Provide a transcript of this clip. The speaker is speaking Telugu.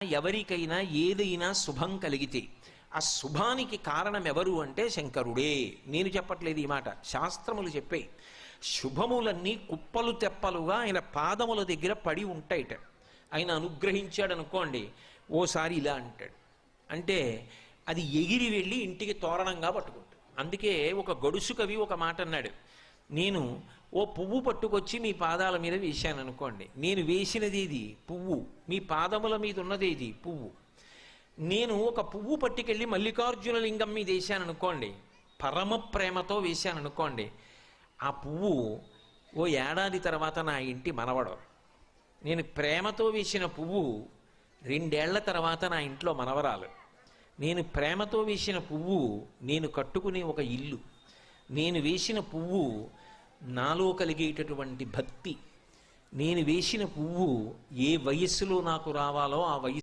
ఎవరికైనా ఏదైనా శుభం కలిగితే ఆ శుభానికి కారణం ఎవరు అంటే శంకరుడే. నేను చెప్పట్లేదు ఈ మాట, శాస్త్రములు చెప్పే. శుభములన్నీ కుప్పలు తెప్పలుగా ఆయన పాదముల దగ్గర పడి ఉంటాయిట. ఆయన అనుగ్రహించాడు అనుకోండి, ఓసారి ఇలా అంటాడు అంటే అది ఎగిరి వెళ్ళి ఇంటికి తోరణంగా పట్టుకుంటాడు. అందుకే ఒక గడుసు కవి ఒక మాట అన్నాడు, నేను ఓ పువ్వు పట్టుకొచ్చి మీ పాదాల మీద వేశాను అనుకోండి, నేను వేసినది ఇది పువ్వు, మీ పాదముల మీద ఉన్నది ఇది పువ్వు. నేను ఒక పువ్వు పట్టుకెళ్ళి మల్లికార్జున లింగం మీద వేశాను అనుకోండి, పరమ ప్రేమతో వేశాను అనుకోండి, ఆ పువ్వు ఓ ఏడాది తర్వాత నా ఇంటి మనవడు. నేను ప్రేమతో వేసిన పువ్వు 2 ఏళ్ల తర్వాత నా ఇంట్లో మనవరాలు. నేను ప్రేమతో వేసిన పువ్వు నేను కట్టుకునే ఒక ఇల్లు. నేను వేసిన పువ్వు నాలో కలిగేటటువంటి భక్తి. నేను వేసిన పువ్వు ఏ వయస్సులో నాకు రావాలో ఆ వయస్సు